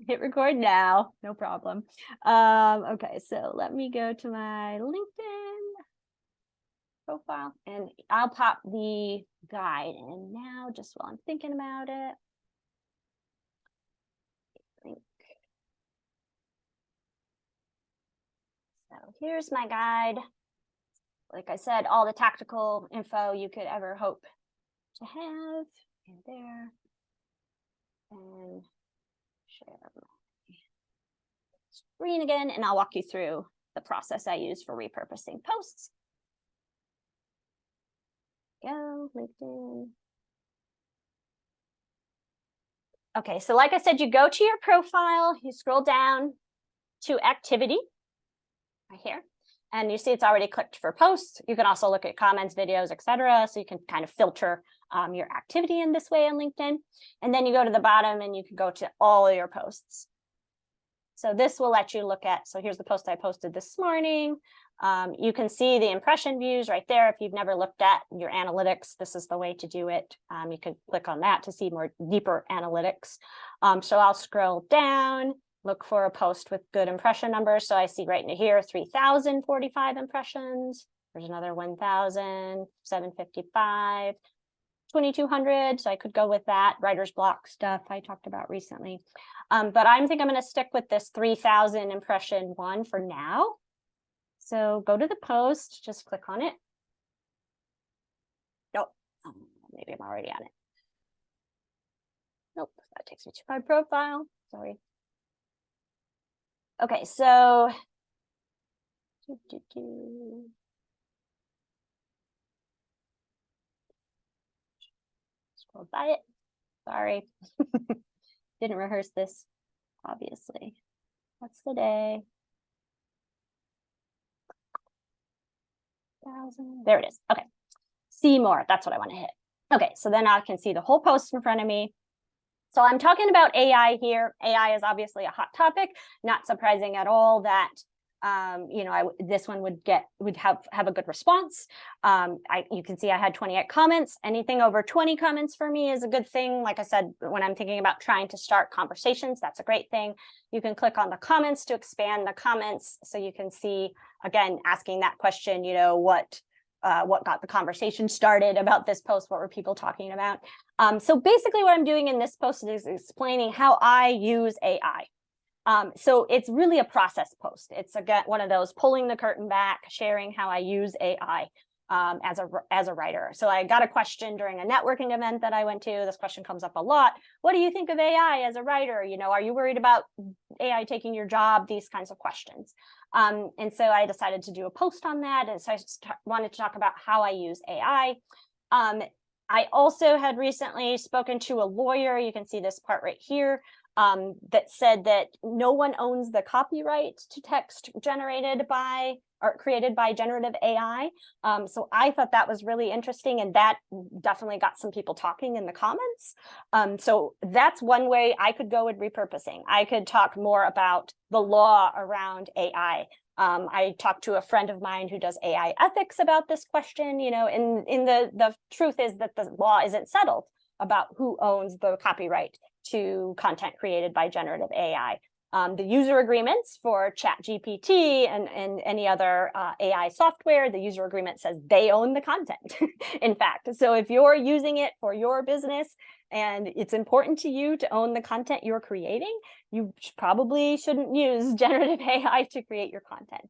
Hit record now, no problem. Okay, so let me go to my LinkedIn profile and I'll pop the guide in now just while I'm thinking about it. So here's my guide. Like I said, all the tactical info you could ever hope to have in there. And share my screen again, and I'll walk you through the process I use for repurposing posts. Go, LinkedIn. Okay, so like I said, you go to your profile, you scroll down to activity right here, and you see it's already clicked for posts. You can also look at comments, videos, etc. So you can kind of filter your activity in this way on LinkedIn. And then you go to the bottom and you can go to all your posts. So this will let you look at, so here's the post I posted this morning. You can see the impression views right there. If you've never looked at your analytics, this is the way to do it. You can click on that to see more deeper analytics. So I'll scroll down, look for a post with good impression numbers. So I see right in here, 3,045 impressions. There's another 1,755. 2,200, so I could go with that. Writer's block stuff I talked about recently. But I think I'm going to stick with this 3,000 impression one for now. So go to the post, just click on it. Nope, maybe I'm already on it. Nope, that takes me to my profile. Sorry. Okay, so scroll by it. Sorry. Didn't rehearse this, obviously. What's the day? 1,000. There it is. Okay. See more. That's what I want to hit. Okay, so then I can see the whole post in front of me. So I'm talking about AI here. AI is obviously a hot topic. Not surprising at all that this one would have a good response. You can see I had 28 comments. Anything over 20 comments for me is a good thing. Like I said, when I'm thinking about trying to start conversations, that's a great thing. You can click on the comments to expand the comments, so you can see, again, asking that question, what got the conversation started about this post? What were people talking about? So basically what I'm doing in this post is explaining how I use AI. So it's really a process post. It's, again, one of those pulling the curtain back, sharing how I use AI as a writer. So I got a question during a networking event that I went to. This question comes up a lot. What do you think of AI as a writer? Are you worried about AI taking your job? These kinds of questions. And so I decided to do a post on that. And so I wanted to talk about how I use AI. I also had recently spoken to a lawyer. You can see this part right here. That said that no one owns the copyright to text generated by or created by generative AI. So I thought that was really interesting, and that definitely got some people talking in the comments. So that's one way I could go with repurposing. I could talk more about the law around AI. I talked to a friend of mine who does AI ethics about this question, and the truth is that the law isn't settled about who owns the copyright to content created by generative AI. The user agreements for ChatGPT and any other AI software, the user agreement says they own the content, in fact. So if you're using it for your business and it's important to you to own the content you're creating, you probably shouldn't use generative AI to create your content.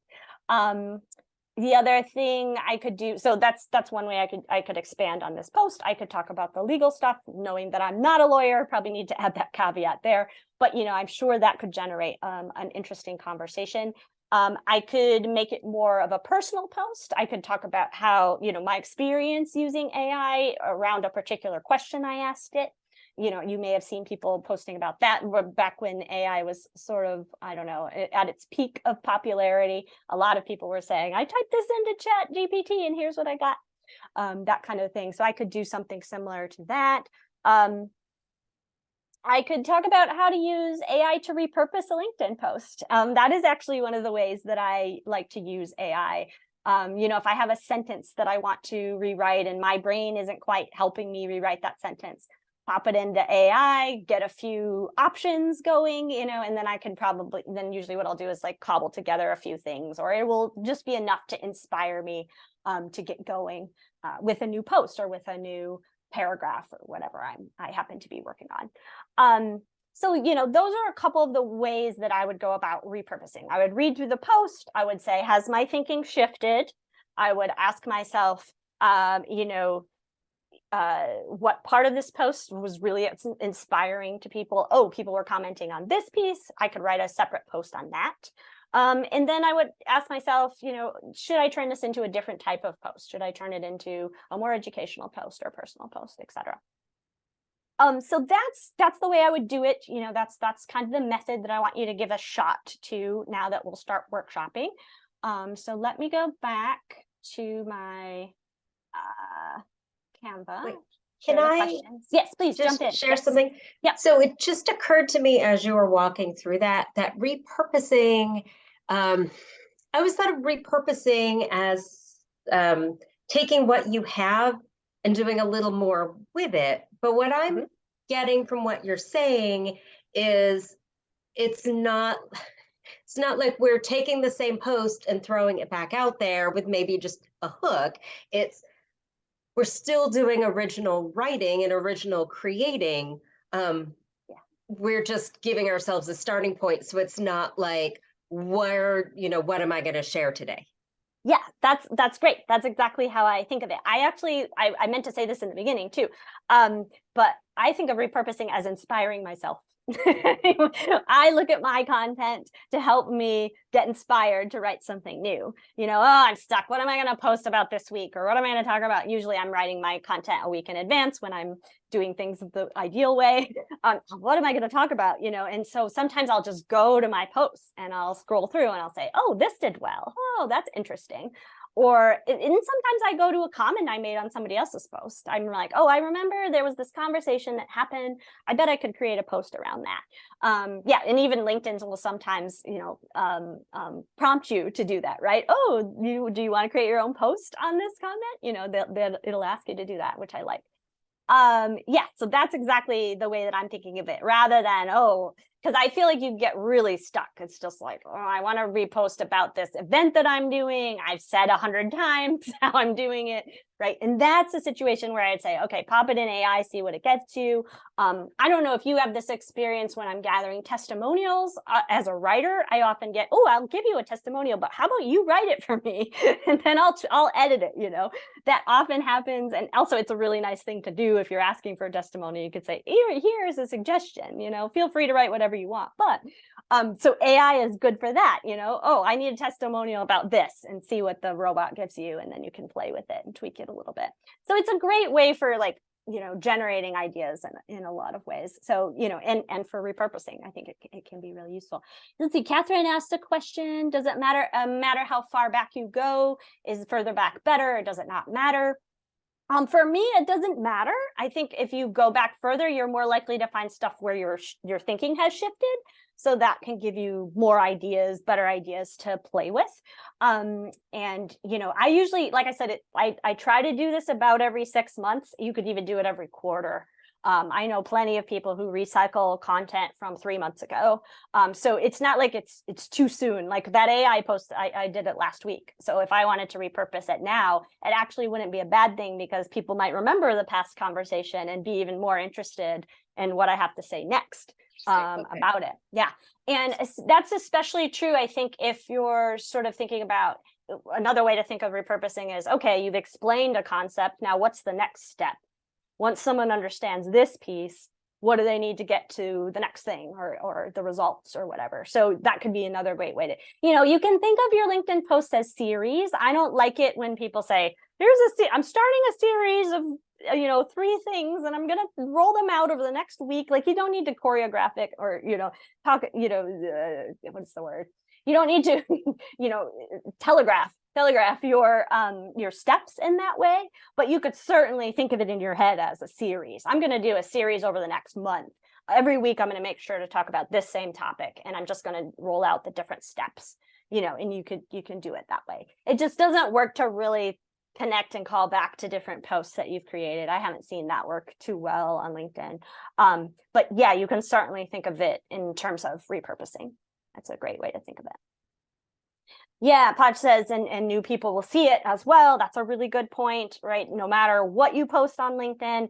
The other thing I could do, so that's one way I could expand on this post. I could talk about the legal stuff, knowing that I'm not a lawyer, probably need to add that caveat there. But I'm sure that could generate an interesting conversation. I could make it more of a personal post. I could talk about how, my experience using AI around a particular question I asked it. You may have seen people posting about that back when AI was sort of, I don't know, at its peak of popularity. A lot of people were saying, I typed this into ChatGPT and here's what I got, that kind of thing. So I could do something similar to that. I could talk about how to use AI to repurpose a LinkedIn post. That is actually one of the ways that I like to use AI. If I have a sentence that I want to rewrite and my brain isn't quite helping me rewrite that sentence, pop it into AI, get a few options going, and then I can probably, then usually what I'll do is like cobble together a few things, or it will just be enough to inspire me to get going with a new post or with a new paragraph or whatever I happen to be working on. So, those are a couple of the ways that I would go about repurposing. I would read through the post. I would say, has my thinking shifted? I would ask myself, what part of this post was really inspiring to people? Oh, people were commenting on this piece. I could write a separate post on that. And then I would ask myself, should I turn this into a different type of post? Should I turn it into a more educational post or personal post, etc.? So that's the way I would do it. That's kind of the method that I want you to give a shot to now that we'll start workshopping. So let me go back to my Canva. Wait, can I Yes, please just jump in. share something? Yeah. So it just occurred to me as you were walking through that repurposing, I always thought of repurposing as taking what you have and doing a little more with it. But what I'm getting from what you're saying is it's not like we're taking the same post and throwing it back out there with maybe just a hook. We're still doing original writing and original creating. We're just giving ourselves a starting point. So it's not like, what am I going to share today? Yeah, that's great. That's exactly how I think of it. I meant to say this in the beginning too. But I think of repurposing as inspiring myself. I look at my content to help me get inspired to write something new. Oh, I'm stuck. What am I going to post about this week? Or what am I going to talk about? Usually I'm writing my content a week in advance when I'm doing things the ideal way. What am I going to talk about? And so sometimes I'll just go to my posts and I'll scroll through and I'll say, oh, this did well. Oh, that's interesting. And sometimes I go to a comment I made on somebody else's post. I'm like, oh, I remember there was this conversation that happened. I bet I could create a post around that. Yeah, and even LinkedIn will sometimes, prompt you to do that, right? Oh, do you want to create your own post on this comment? It'll ask you to do that, which I like. Yeah, so that's exactly the way that I'm thinking of it, rather than, because I feel like you get really stuck. It's just like, oh, I want to repost about this event that I'm doing. I've said 100 times how I'm doing it, right? And that's a situation where I'd say, okay, pop it in AI, see what it gets you. I don't know if you have this experience when I'm gathering testimonials as a writer. I often get, oh, I'll give you a testimonial, but how about you write it for me? And then I'll edit it, that often happens. And also it's a really nice thing to do. If you're asking for a testimonial, you could say, here's a suggestion, feel free to write whatever you want. But so AI is good for that, oh, I need a testimonial about this, and see what the robot gives you, and then you can play with it and tweak it a little bit. So it's a great way for generating ideas in a lot of ways. So, and for repurposing, I think it can be really useful. Let's see, Catherine asked a question. Does it matter how far back you go? Is further back better, or does it not matter? For me, it doesn't matter. I think if you go back further, you're more likely to find stuff where your thinking has shifted. So that can give you more ideas, better ideas to play with. And, I usually, like I said, I try to do this about every 6 months. You could even do it every quarter. I know plenty of people who recycle content from 3 months ago. So it's not like it's too soon. Like that AI post, I did it last week. So if I wanted to repurpose it now, it actually wouldn't be a bad thing, because people might remember the past conversation and be even more interested in what I have to say next about it. Yeah. And that's especially true, I think, if you're sort of thinking about another way to think of repurposing is, okay, you've explained a concept. Now, what's the next step? Once someone understands this piece, what do they need to get to the next thing, or the results or whatever? So that could be another great way to, you can think of your LinkedIn posts as series. I don't like it when people say, I'm starting a series of 3 things and I'm going to roll them out over the next week. Like, you don't need to choreograph it or, talk, what's the word? You don't need to, telegraph your steps in that way, but you could certainly think of it in your head as a series. I'm going to do a series over the next month. Every week, I'm going to make sure to talk about this same topic, and I'm just going to roll out the different steps, and you can do it that way. It just doesn't work to really connect and call back to different posts that you've created. I haven't seen that work too well on LinkedIn. But yeah, you can certainly think of it in terms of repurposing. That's a great way to think of it. Yeah, Podge says, and new people will see it as well. That's a really good point, right? No matter what you post on LinkedIn,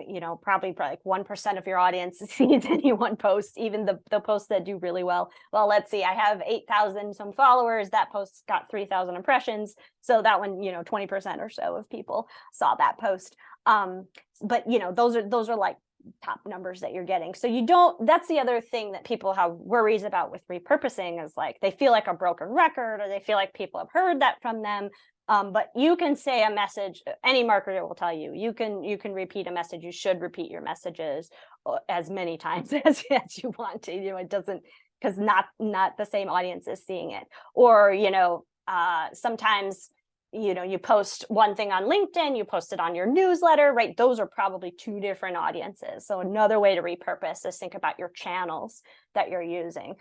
you know, probably like 1% of your audience sees any one post, even the posts that do really well. Well, let's see, I have 8,000 some followers. That post got 3,000 impressions. So that one, you know, 20% or so of people saw that post. But you know, those are like top numbers that you're getting. So you don't, that's the other thing that people have worries about with repurposing, is like they feel like a broken record, or they feel like people have heard that from them. But you can say a message, any marketer will tell you, you can repeat a message. You should repeat your messages as many times as you want to. You know, it doesn't, because not the same audience is seeing it. Or, you know, sometimes, you know, you post one thing on LinkedIn, you post it on your newsletter, right? Those are probably two different audiences. So another way to repurpose is think about your channels that you're using.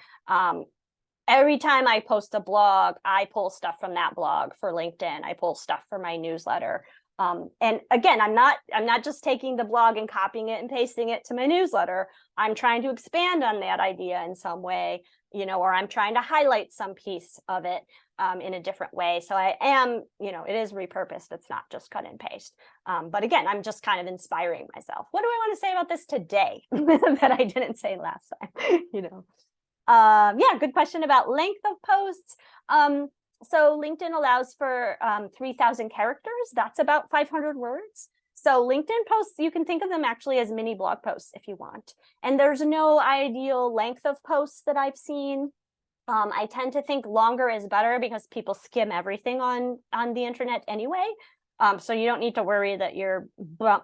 Every time I post a blog, I pull stuff from that blog for LinkedIn. I pull stuff for my newsletter. And again, I'm not just taking the blog and copying it and pasting it to my newsletter. I'm trying to expand on that idea in some way, you know, or I'm trying to highlight some piece of it in a different way. So I am, you know, it is repurposed. It's not just cut and paste. But again, I'm just kind of inspiring myself. What do I want to say about this today that I didn't say last time, you know? Yeah, good question about length of posts. So LinkedIn allows for 3,000 characters. That's about 500 words. So LinkedIn posts, you can think of them actually as mini blog posts if you want. And there's no ideal length of posts that I've seen. I tend to think longer is better because people skim everything on the internet anyway. So you don't need to worry that you're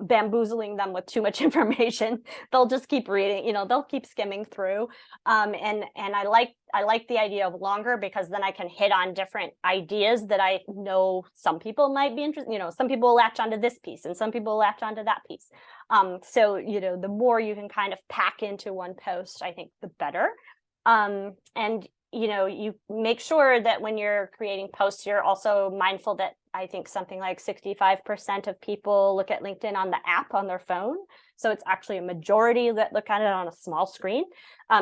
bamboozling them with too much information. They'll just keep reading, you know, they'll keep skimming through. And I like the idea of longer, because then I can hit on different ideas that I know some people might be interested, you know, some people will latch onto this piece and some people will latch onto that piece. So, you know, the more you can kind of pack into one post, I think the better. And you know, you make sure that when you're creating posts, you're also mindful that I think something like 65% of people look at LinkedIn on the app on their phone. So it's actually a majority that look at it on a small screen.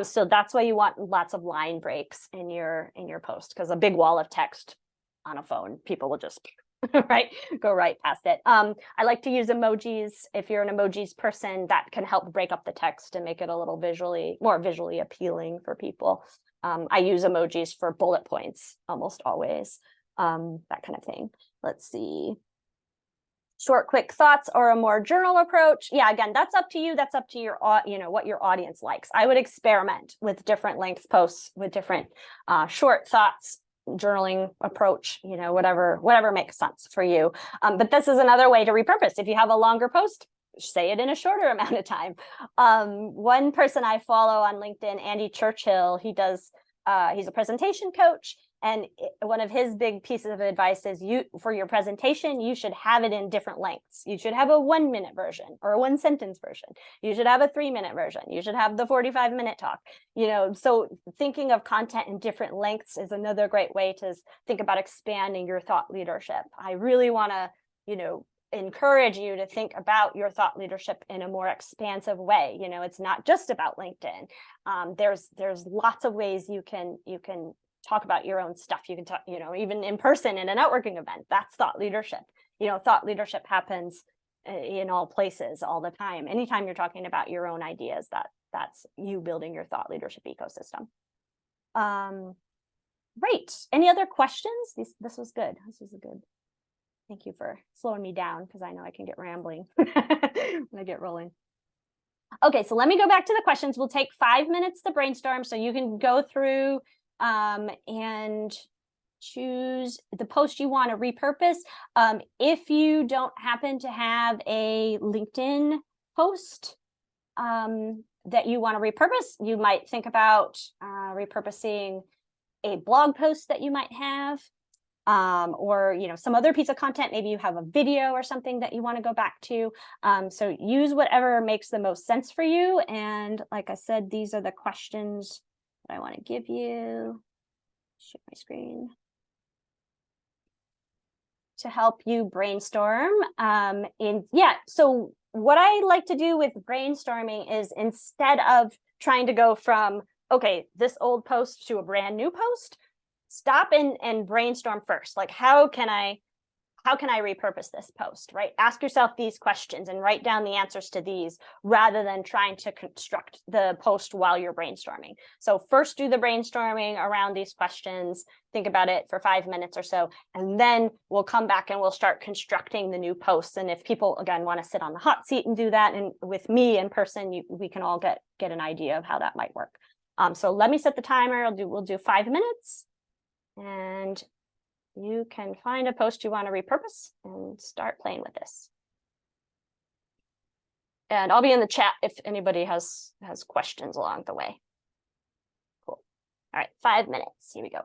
So that's why you want lots of line breaks in your post, because a big wall of text on a phone, people will just right, go right past it. I like to use emojis. If you're an emojis person, that can help break up the text and make it a little more visually appealing for people. I use emojis for bullet points almost always, that kind of thing. Let's see. Short, quick thoughts or a more journal approach. Yeah, again, that's up to you. That's up to your, you know, what your audience likes. I would experiment with different length posts, with different short thoughts, journaling approach, you know, whatever makes sense for you. But this is another way to repurpose. If you have a longer post, say it in a shorter amount of time. One person I follow on LinkedIn, Andy Churchill, he's a presentation coach. And one of his big pieces of advice is, for your presentation, you should have it in different lengths. You should have a 1-minute version or a 1-sentence version. You should have a 3-minute version. You should have the 45-minute talk. You know, so thinking of content in different lengths is another great way to think about expanding your thought leadership. I really want to, you know, encourage you to think about your thought leadership in a more expansive way. You know, it's not just about LinkedIn. There's lots of ways you can talk about your own stuff. You can talk, you know, even in person in a networking event. That's thought leadership. You know, thought leadership happens in all places all the time. Anytime you're talking about your own ideas, that's you building your thought leadership ecosystem. Great. Any other questions? This was good. This was a good. Thank you for slowing me down, because I know I can get rambling when I get rolling. Okay, so let me go back to the questions. We'll take 5 minutes to brainstorm, so you can go through and choose the post you want to repurpose. If you don't happen to have a LinkedIn post that you want to repurpose, you might think about repurposing a blog post that you might have. Or, you know, some other piece of content. Maybe you have a video or something that you want to go back to. So use whatever makes the most sense for you. And like I said, these are the questions that I want to give you. Share my screen. to help you brainstorm. So what I like to do with brainstorming is, instead of trying to go from, okay, this old post to a brand new post, stop and brainstorm first. Like, how can I repurpose this post, right? Ask yourself these questions and write down the answers to these, rather than trying to construct the post while you're brainstorming. So first do the brainstorming around these questions, think about it for 5 minutes or so, and then we'll come back and we'll start constructing the new posts. And if people, again, want to sit on the hot seat and do that, and with me in person, we can all get an idea of how that might work. So let me set the timer. We'll do 5 minutes, and you can find a post you want to repurpose and start playing with this. And I'll be in the chat if anybody has questions along the way. Cool. All right, 5 minutes. Here we go.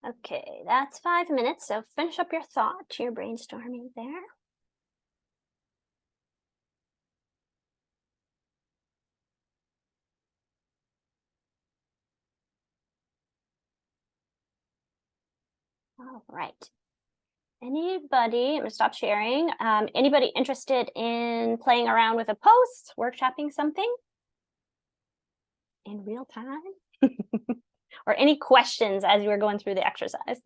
Okay, that's 5 minutes. So finish up your thought, your brainstorming there. All right. Anybody, I'm gonna stop sharing. Anybody interested in playing around with a post, workshopping something in real time? Or any questions as you were going through the exercise?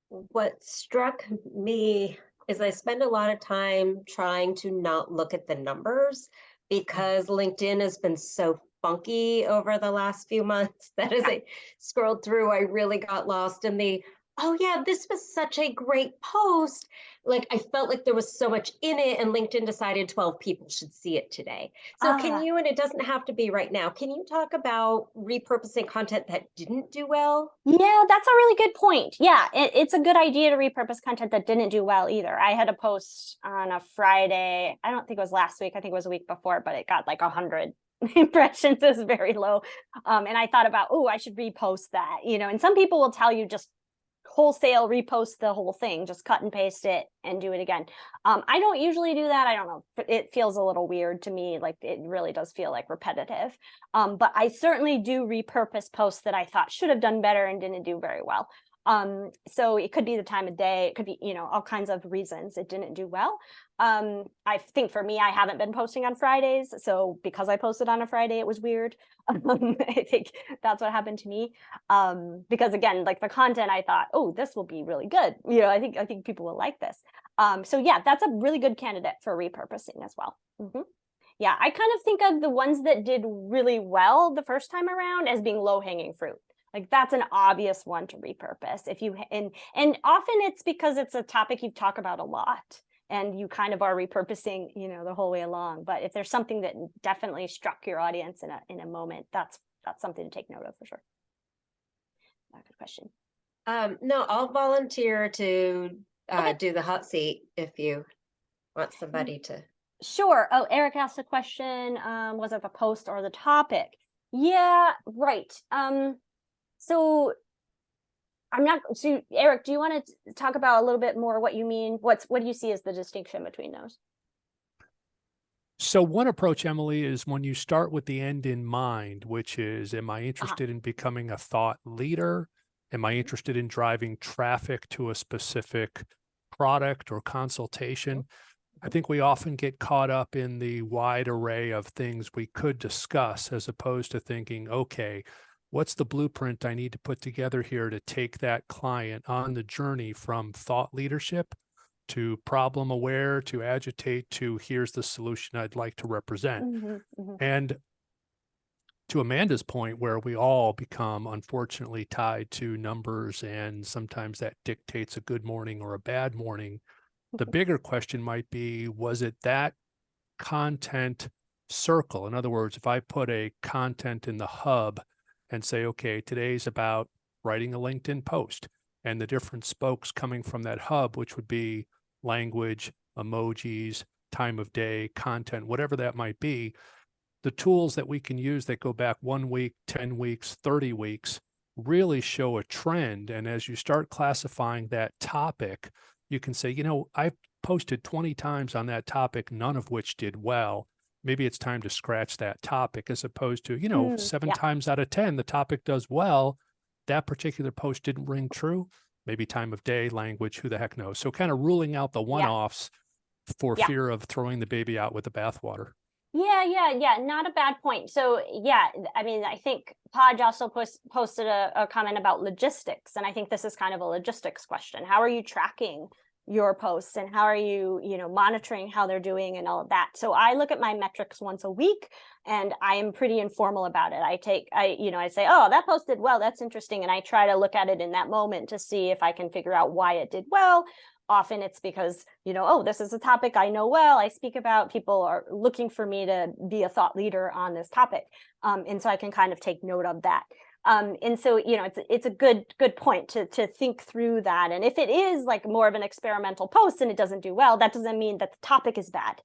What struck me is I spend a lot of time trying to not look at the numbers because LinkedIn has been so funky over the last few months that as I scrolled through, I really got lost in the, oh yeah, this was such a great post. Like I felt like there was so much in it, and LinkedIn decided 12 people should see it today. So can Ah, you, and it doesn't have to be right now, can you talk about repurposing content that didn't do well? yeah, that's a really good point. Yeah, it's a good idea to repurpose content that didn't do well either. I had a post on a Friday. I don't think it was last week. I think it was a week before, but it got like 100 impressions. It was very low. And I thought about, oh, I should repost that, and some people will tell you just wholesale repost the whole thing, just cut and paste it and do it again. I don't usually do that. I don't know. It feels a little weird to me. Like it really does feel like repetitive. But I certainly do repurpose posts that I thought should have done better and didn't do very well. So it could be the time of day. It could be, all kinds of reasons it didn't do well. I think for me, I haven't been posting on Fridays. So because I posted on a Friday, it was weird. I think that's what happened to me. Because again, like the content, I thought, oh, this will be really good. I think people will like this. So yeah, that's a really good candidate for repurposing as well. Yeah, I kind of think of the ones that did really well the first time around as being low-hanging fruit. Like that's an obvious one to repurpose. If you and often it's because it's a topic you talk about a lot and you kind of are repurposing, the whole way along. But if there's something that definitely struck your audience in a moment, that's something to take note of for sure. Good question. No, I'll volunteer to Okay. do the hot seat if you want somebody to. Sure. Oh, Eric asked a question. Was it the post or the topic? Yeah, right. So I'm not. So Eric, do you want to talk about a little bit more what you mean? What do you see as the distinction between those? So one approach, Emily, is when you start with the end in mind, which is, am I interested in becoming a thought leader? Am I interested in driving traffic to a specific product or consultation? I think we often get caught up in the wide array of things we could discuss as opposed to thinking, okay, what's the blueprint I need to put together here to take that client on the journey from thought leadership to problem aware, to agitate, to here's the solution I'd like to represent. And to Amanda's point, where we all become unfortunately tied to numbers, and sometimes that dictates a good morning or a bad morning, the bigger question might be, was it that content circle? In other words, if I put a content in the hub and say, okay, today's about writing a LinkedIn post, and the different spokes coming from that hub, which would be language, emojis, time of day, content, whatever that might be, the tools that we can use that go back 1 week, 10 weeks, 30 weeks really show a trend. And as you start classifying that topic, you can say, I've posted 20 times on that topic, none of which did well. Maybe it's time to scratch that topic, as opposed to, 7 times out of 10, the topic does well. That particular post didn't ring true. Maybe time of day, language, who the heck knows? So kind of ruling out the one-offs for fear of throwing the baby out with the bathwater. Yeah. Not a bad point. So yeah, I mean, I think Podge also posted a comment about logistics. And I think this is kind of a logistics question. How are you tracking your posts, and how are you, monitoring how they're doing and all of that? So I look at my metrics once a week, and I am pretty informal about it. I say, oh, that post did well, that's interesting. And I try to look at it in that moment to see if I can figure out why it did well. Often it's because, oh, this is a topic I know well, I speak about, people are looking for me to be a thought leader on this topic. And so I can kind of take note of that. And so, you know, it's a good point to think through that. And if it is like more of an experimental post and it doesn't do well, that doesn't mean that the topic is bad.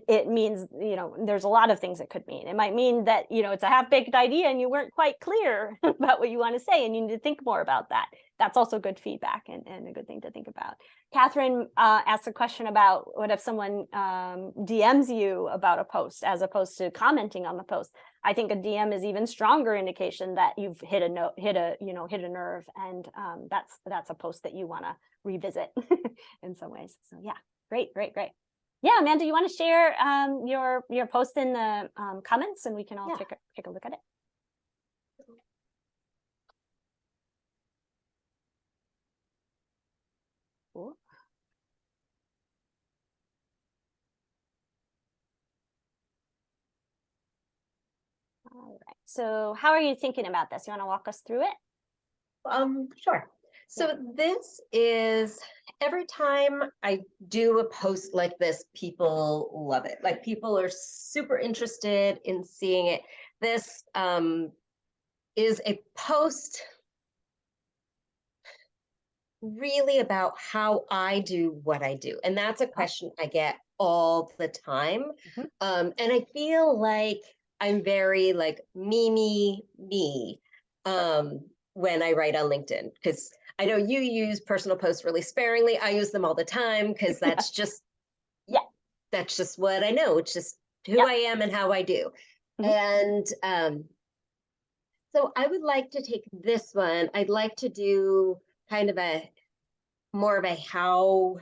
It means, you know, there's a lot of things it could mean. It might mean that, you know, it's a half-baked idea and you weren't quite clear about what you want to say and you need to think more about that. That's also good feedback and a good thing to think about. Catherine asked a question about what if someone DMs you about a post as opposed to commenting on the post. I think a DM is even stronger indication that you've hit a nerve, and that's a post that you want to revisit in some ways. So yeah, great. Yeah, Amanda, you want to share your post in the comments, and we can all take a look at it. Cool. All right. So how are you thinking about this? You want to walk us through it? Sure. So this is, every time I do a post like this, people love it. Like, people are super interested in seeing it. This is a post really about how I do what I do. And that's a question I get all the time. And I feel like I'm very like me when I write on LinkedIn, because I know you use personal posts really sparingly. I use them all the time because that's just, that's just what I know. It's just who I am and how I do. And so I would like to take this one. I'd like to do kind of a more of a how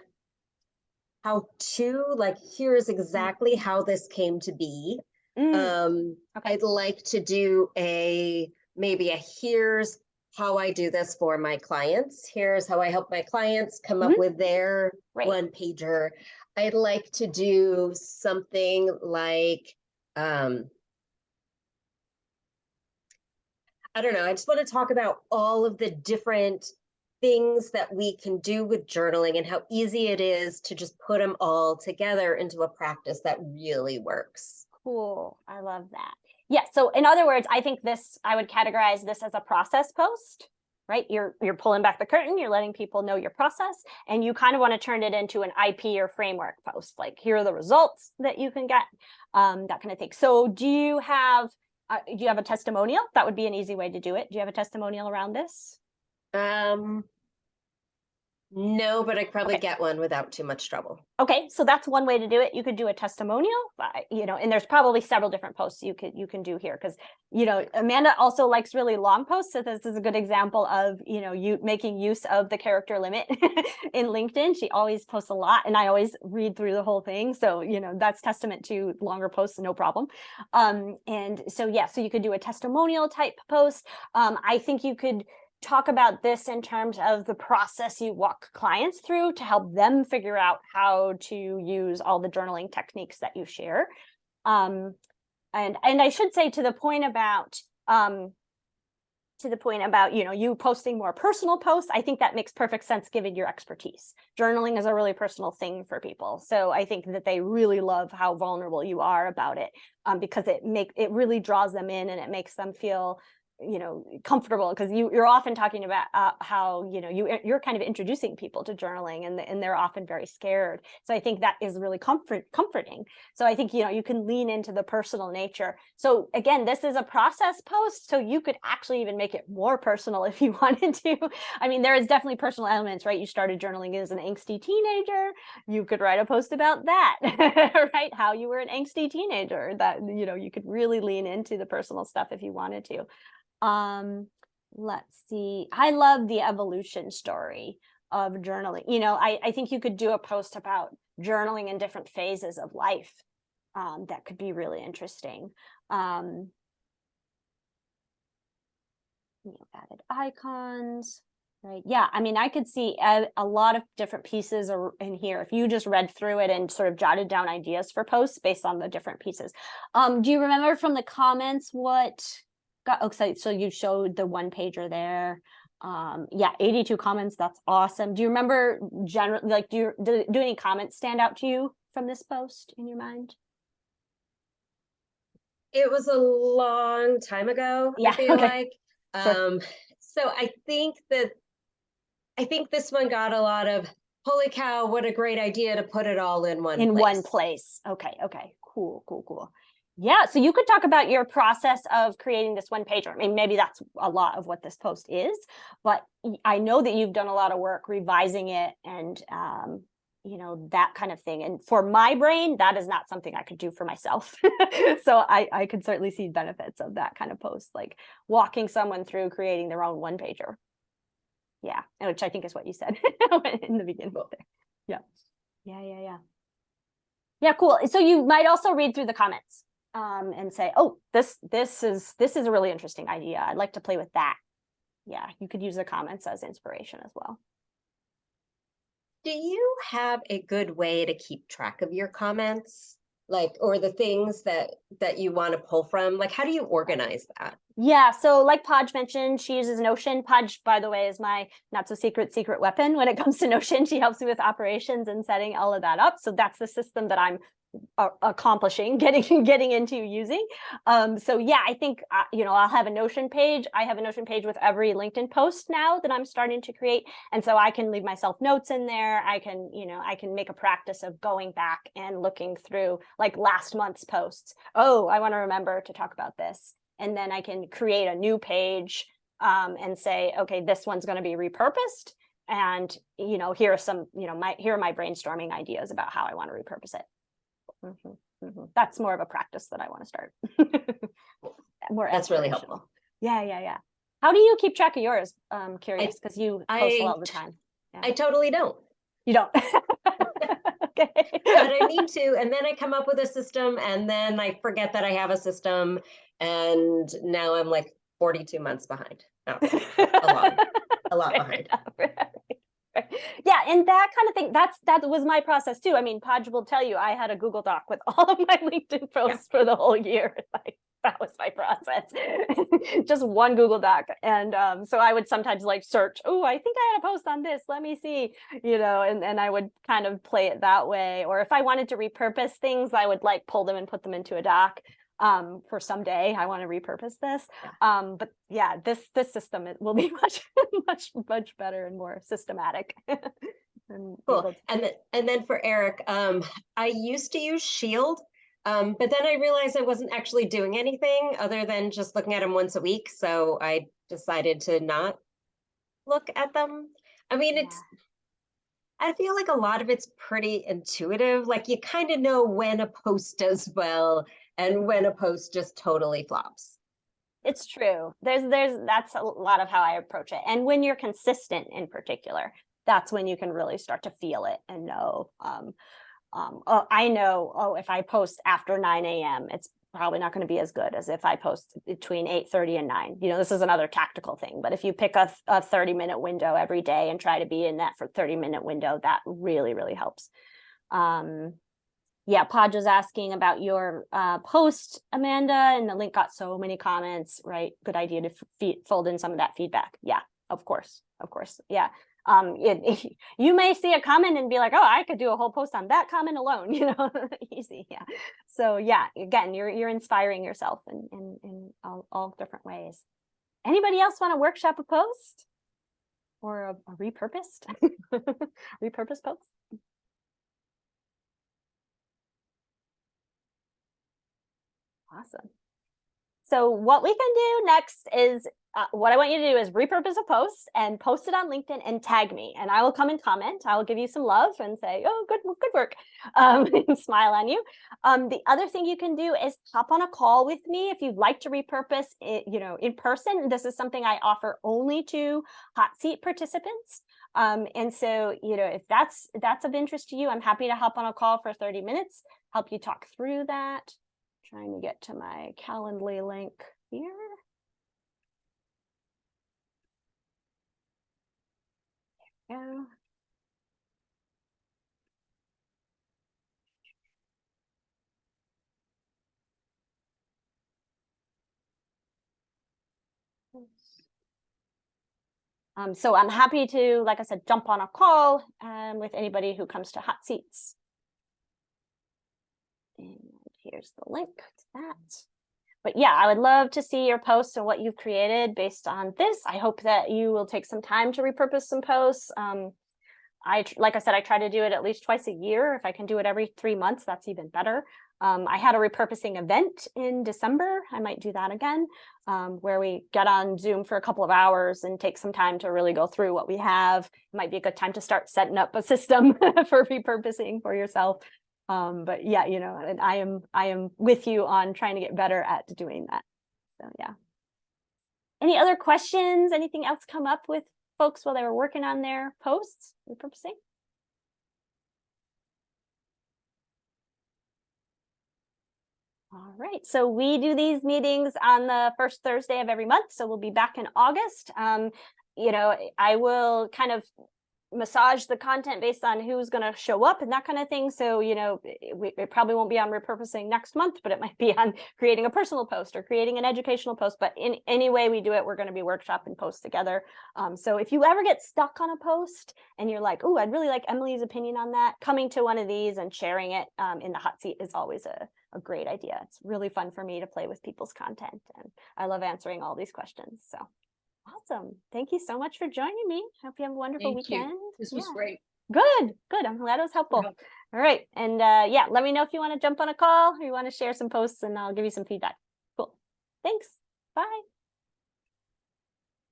to, like, here's exactly how this came to be. I'd like to do maybe a here's how I do this for my clients. Here's how I help my clients come up with their one pager. I'd like to do something like, I don't know. I just want to talk about all of the different things that we can do with journaling and how easy it is to just put them all together into a practice that really works. Cool. I love that. Yeah. So in other words, I think I would categorize this as a process post, right? You're pulling back the curtain, you're letting people know your process, and you kind of want to turn it into an IP or framework post. Like, here are the results that you can get, that kind of thing. So do you have a testimonial? That would be an easy way to do it. Do you have a testimonial around this? No, but I could probably get one without too much trouble. Okay, so that's one way to do it. You could do a testimonial, you know, and there's probably several different posts you can do here, because, you know, Amanda also likes really long posts. So this is a good example of, you know, you making use of the character limit in LinkedIn. She always posts a lot, and I always read through the whole thing. So, you know, that's testament to longer posts, no problem. And so, yeah, so you could do a testimonial type post. I think you could talk about this in terms of the process you walk clients through to help them figure out how to use all the journaling techniques that you share. And I should say, to the point about you know, you posting more personal posts, I think that makes perfect sense given your expertise. Journaling is a really personal thing for people, so I think that they really love how vulnerable you are about it, because it really draws them in, and it makes them feel, you know, comfortable, because you're often talking about how, you know, you're kind of introducing people to journaling, and they're often very scared. So I think that is really comforting. So I think, you know, you can lean into the personal nature. So again, this is a process post, so you could actually even make it more personal if you wanted to. I mean, there is definitely personal elements, right? You started journaling as an angsty teenager. You could write a post about that, right? How you were an angsty teenager. That, you know, you could really lean into the personal stuff if you wanted to. Let's see. I love the evolution story of journaling. You know, I think you could do a post about journaling in different phases of life. That could be really interesting. You know, added icons, right? Yeah, I mean, I could see a lot of different pieces in here if you just read through it and sort of jotted down ideas for posts based on the different pieces. Do you remember from the comments what so you showed the one pager there? Yeah, 82 comments. That's awesome. Do you remember generally, like, do any comments stand out to you from this post in your mind? It was a long time ago, I feel like. Sure. So I think this one got a lot of, holy cow, what a great idea to put it all in one place. One place. Okay. Cool. Yeah, so you could talk about your process of creating this one pager. I mean, maybe that's a lot of what this post is, but I know that you've done a lot of work revising it and that kind of thing. And for my brain, that is not something I could do for myself. So I could certainly see benefits of that kind of post, like walking someone through creating their own one pager. Yeah, which I think is what you said in the beginning there. Yeah. Yeah, cool. So you might also read through the comments and say, oh, this is a really interesting idea. I'd like to play with that. Yeah, you could use the comments as inspiration as well. Do you have a good way to keep track of your comments? Like, or the things that you want to pull from? Like, how do you organize that? Yeah, so like Podge mentioned, she uses Notion. Podge, by the way, is my not so secret weapon when it comes to Notion. She helps me with operations and setting all of that up. So that's the system that I'm accomplishing, getting into using. So yeah, I think I'll have a Notion page. I have a Notion page with every LinkedIn post now that I'm starting to create, and so I can leave myself notes in there. I can make a practice of going back and looking through like last month's posts. Oh, I want to remember to talk about this, and then I can create a new page and say, okay, this one's going to be repurposed, and here are some here are my brainstorming ideas about how I want to repurpose it. That's more of a practice that I want to start. That's really helpful. Yeah. How do you keep track of yours? I'm curious because you post all the time. Yeah. I totally don't. You don't. Okay. But I need to, and then I come up with a system, and then I forget that I have a system, and now I'm like 42 months behind. No, a lot behind. Yeah, and that kind of thing, that was my process too. I mean, Podge will tell you I had a Google Doc with all of my LinkedIn posts for the whole year. Like that was my process. Just one Google Doc. And so I would sometimes like search, oh, I think I had a post on this. Let me see, and I would kind of play it that way. Or if I wanted to repurpose things, I would like pull them and put them into a doc. For someday I want to repurpose this. But yeah, this system will be much better and more systematic. Cool. And then for Eric, I used to use Shield, but then I realized I wasn't actually doing anything other than just looking at them once a week. So I decided to not look at them. I mean, I feel like a lot of it's pretty intuitive. Like you kind of know when a post does well and when a post just totally flops. It's true. That's a lot of how I approach it. And when you're consistent in particular, that's when you can really start to feel it and know. I know, if I post after 9 a.m., it's probably not going to be as good as if I post between 8:30 and 9. This is another tactical thing. But if you pick a 30-minute window every day and try to be in that for 30-minute window, that really, really helps. Yeah, Podge was asking about your post, Amanda, and the link got so many comments, right? Good idea to fold in some of that feedback. Yeah, of course. Yeah. You may see a comment and be like, oh, I could do a whole post on that comment alone, easy. Yeah. So yeah, again, you're inspiring yourself in all different ways. Anybody else want to workshop a post or a repurposed post? Awesome. So what we can do next is what I want you to do is repurpose a post and post it on LinkedIn and tag me, and I will come and comment. I will give you some love and say, oh, good work, and smile on you. The other thing you can do is hop on a call with me if you'd like to repurpose it, in person. This is something I offer only to hot seat participants. And so, if that's of interest to you, I'm happy to hop on a call for 30 minutes, help you talk through that. Trying to get to my Calendly link here. There we go. So I'm happy to, like I said, jump on a call with anybody who comes to Hot Seats. And here's the link to that. But yeah, I would love to see your posts and what you've created based on this. I hope that you will take some time to repurpose some posts. Like I said, I try to do it at least twice a year. If I can do it every 3 months, that's even better. I had a repurposing event in December. I might do that again, where we get on Zoom for a couple of hours and take some time to really go through what we have. It might be a good time to start setting up a system for repurposing for yourself. But yeah, you know, and I am with you on trying to get better at doing that. So yeah. Any other questions? Anything else come up with folks while they were working on their posts, repurposing? All right, so we do these meetings on the first Thursday of every month, so we'll be back in August. You know, I will kind of massage the content based on who's going to show up and that kind of thing. So, you know, it probably won't be on repurposing next month, but it might be on creating a personal post or creating an educational post. But in any way we do it, we're going to be workshopping posts together. So if you ever get stuck on a post and you're like, oh, I'd really like Emily's opinion on that, coming to one of these and sharing it in the hot seat is always a great idea. It's really fun for me to play with people's content, and I love answering all these questions. So awesome. Thank you so much for joining me. Hope you have a wonderful Thank you. weekend. This was great. Good. I'm glad it was helpful. Yeah. All right. And yeah, let me know if you want to jump on a call or you want to share some posts and I'll give you some feedback. Cool. Thanks. Bye.